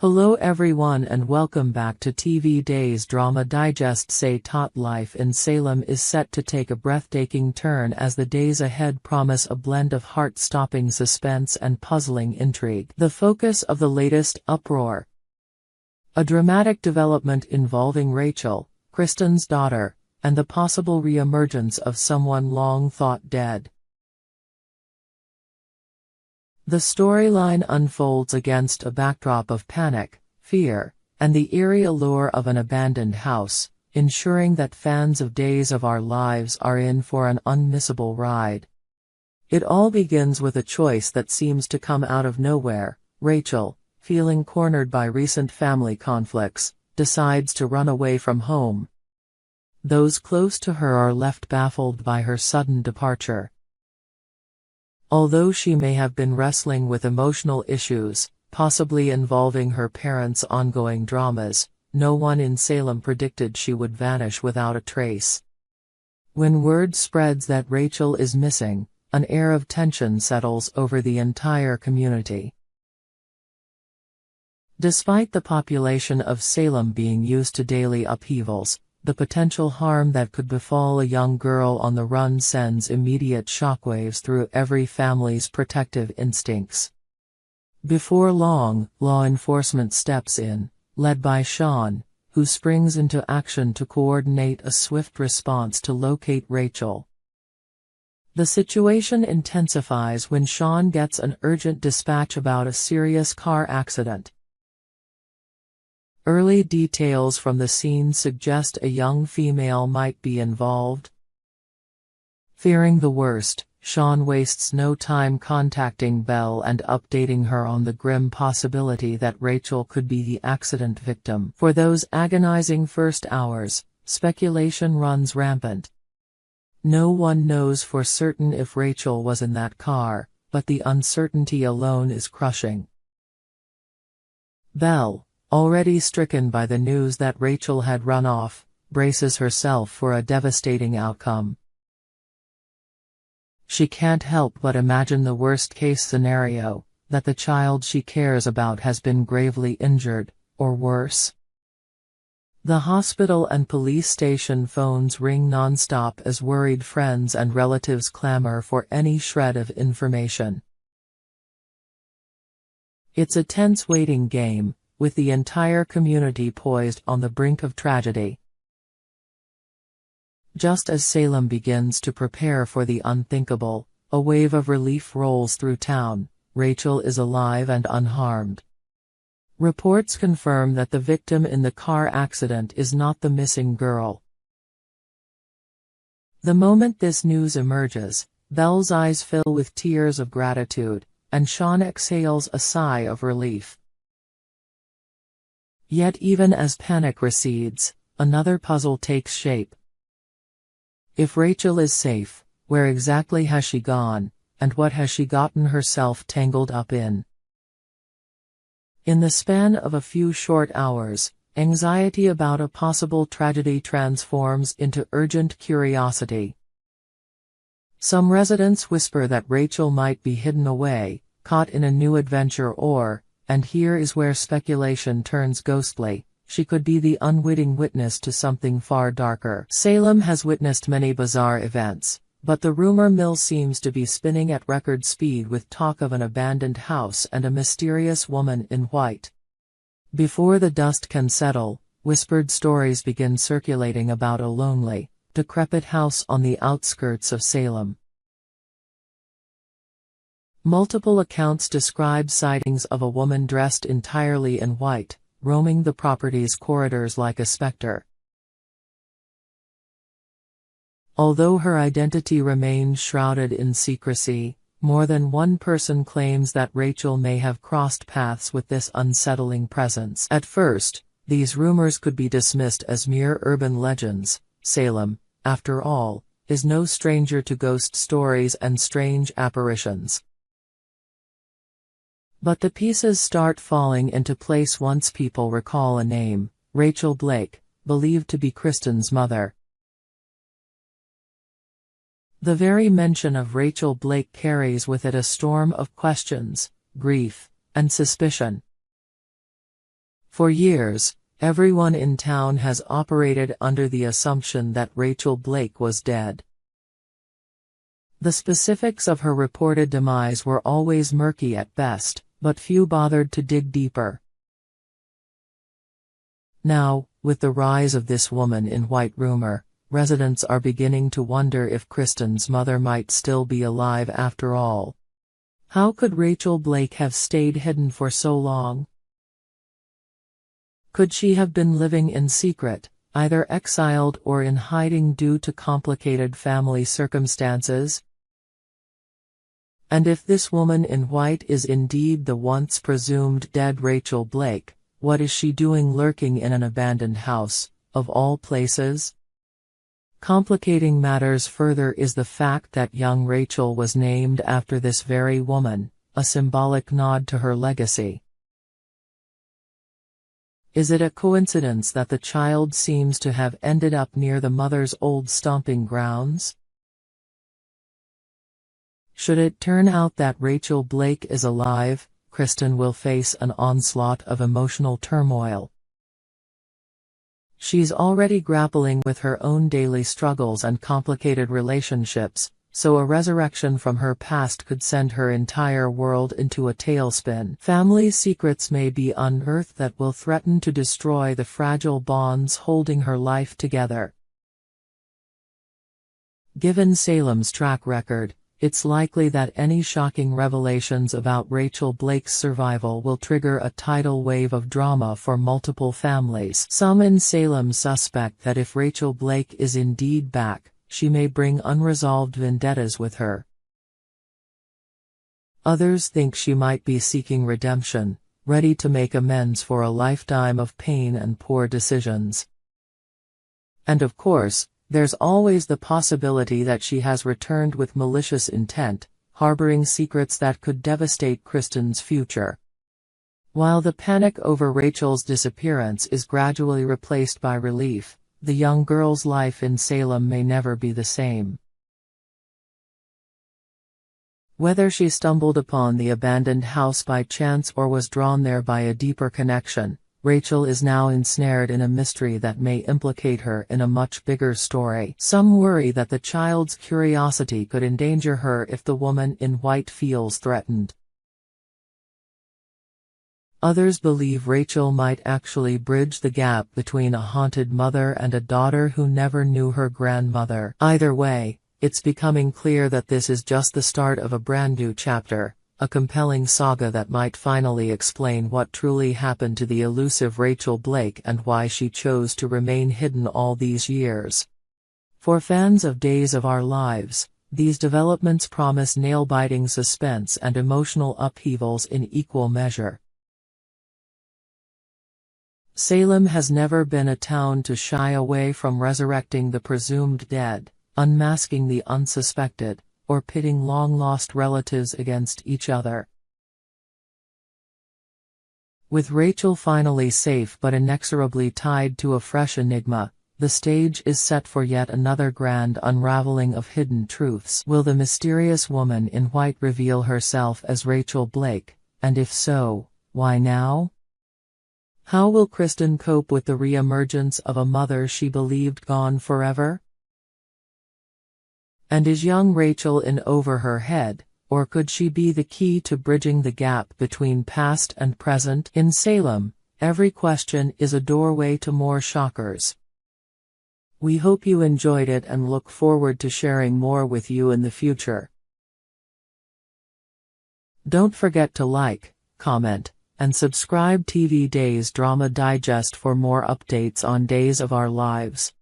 Hello everyone and welcome back to TV Days Drama Digest. Say Tot life in Salem is set to take a breathtaking turn as the days ahead promise a blend of heart-stopping suspense and puzzling intrigue. The focus of the latest uproar. A dramatic development involving Rachel, Kristen's daughter, and the possible re-emergence of someone long thought dead. The storyline unfolds against a backdrop of panic, fear, and the eerie allure of an abandoned house, ensuring that fans of Days of Our Lives are in for an unmissable ride. It all begins with a choice that seems to come out of nowhere. Rachel, feeling cornered by recent family conflicts, decides to run away from home. Those close to her are left baffled by her sudden departure. Although she may have been wrestling with emotional issues, possibly involving her parents' ongoing dramas, no one in Salem predicted she would vanish without a trace. When word spreads that Rachel is missing, an air of tension settles over the entire community. Despite the population of Salem being used to daily upheavals, the potential harm that could befall a young girl on the run sends immediate shockwaves through every family's protective instincts. Before long, law enforcement steps in, led by Sean, who springs into action to coordinate a swift response to locate Rachel. The situation intensifies when Sean gets an urgent dispatch about a serious car accident. Early details from the scene suggest a young female might be involved. Fearing the worst, Sean wastes no time contacting Belle and updating her on the grim possibility that Rachel could be the accident victim. For those agonizing first hours, speculation runs rampant. No one knows for certain if Rachel was in that car, but the uncertainty alone is crushing. Belle, already stricken by the news that Rachel had run off, braces herself for a devastating outcome. She can't help but imagine the worst-case scenario, that the child she cares about has been gravely injured, or worse. The hospital and police station phones ring non-stop as worried friends and relatives clamor for any shred of information. It's a tense waiting game, with the entire community poised on the brink of tragedy. Just as Salem begins to prepare for the unthinkable, a wave of relief rolls through town. Rachel is alive and unharmed. Reports confirm that the victim in the car accident is not the missing girl. The moment this news emerges, Belle's eyes fill with tears of gratitude, and Sean exhales a sigh of relief. Yet even as panic recedes, another puzzle takes shape. If Rachel is safe, where exactly has she gone, and what has she gotten herself tangled up in? In the span of a few short hours, anxiety about a possible tragedy transforms into urgent curiosity. Some residents whisper that Rachel might be hidden away, caught in a new adventure, or, and here is where speculation turns ghostly, she could be the unwitting witness to something far darker. Salem has witnessed many bizarre events, but the rumor mill seems to be spinning at record speed with talk of an abandoned house and a mysterious woman in white. Before the dust can settle, whispered stories begin circulating about a lonely, decrepit house on the outskirts of Salem. Multiple accounts describe sightings of a woman dressed entirely in white, roaming the property's corridors like a specter. Although her identity remains shrouded in secrecy, more than one person claims that Rachel may have crossed paths with this unsettling presence. At first, these rumors could be dismissed as mere urban legends. Salem, after all, is no stranger to ghost stories and strange apparitions. But the pieces start falling into place once people recall a name: Rachel Blake, believed to be Kristen's mother. The very mention of Rachel Blake carries with it a storm of questions, grief, and suspicion. For years, everyone in town has operated under the assumption that Rachel Blake was dead. The specifics of her reported demise were always murky at best, but few bothered to dig deeper. Now, with the rise of this woman in white rumor, residents are beginning to wonder if Kristen's mother might still be alive after all. How could Rachel Blake have stayed hidden for so long? Could she have been living in secret, either exiled or in hiding due to complicated family circumstances? And if this woman in white is indeed the once presumed dead Rachel Blake, what is she doing lurking in an abandoned house, of all places? Complicating matters further is the fact that young Rachel was named after this very woman, a symbolic nod to her legacy. Is it a coincidence that the child seems to have ended up near the mother's old stomping grounds? Should it turn out that Rachel Blake is alive, Kristen will face an onslaught of emotional turmoil. She's already grappling with her own daily struggles and complicated relationships, so a resurrection from her past could send her entire world into a tailspin. Family secrets may be unearthed that will threaten to destroy the fragile bonds holding her life together. Given Salem's track record, it's likely that any shocking revelations about Rachel Blake's survival will trigger a tidal wave of drama for multiple families. Some in Salem suspect that if Rachel Blake is indeed back, she may bring unresolved vendettas with her. Others think she might be seeking redemption, ready to make amends for a lifetime of pain and poor decisions. And of course, there's always the possibility that she has returned with malicious intent, harboring secrets that could devastate Kristen's future. While the panic over Rachel's disappearance is gradually replaced by relief, the young girl's life in Salem may never be the same. Whether she stumbled upon the abandoned house by chance or was drawn there by a deeper connection, Rachel is now ensnared in a mystery that may implicate her in a much bigger story. Some worry that the child's curiosity could endanger her if the woman in white feels threatened. Others believe Rachel might actually bridge the gap between a haunted mother and a daughter who never knew her grandmother. Either way, it's becoming clear that this is just the start of a brand new chapter, a compelling saga that might finally explain what truly happened to the elusive Rachel Blake and why she chose to remain hidden all these years. For fans of Days of Our Lives, these developments promise nail-biting suspense and emotional upheavals in equal measure. Salem has never been a town to shy away from resurrecting the presumed dead, unmasking the unsuspected, or pitting long-lost relatives against each other. With Rachel finally safe but inexorably tied to a fresh enigma, the stage is set for yet another grand unraveling of hidden truths. Will the mysterious woman in white reveal herself as Rachel Blake, and if so, why now? How will Kristen cope with the re-emergence of a mother she believed gone forever? And is young Rachel in over her head, or could she be the key to bridging the gap between past and present? In Salem, every question is a doorway to more shockers. We hope you enjoyed it and look forward to sharing more with you in the future. Don't forget to like, comment, and subscribe TV Days Drama Digest for more updates on Days of Our Lives.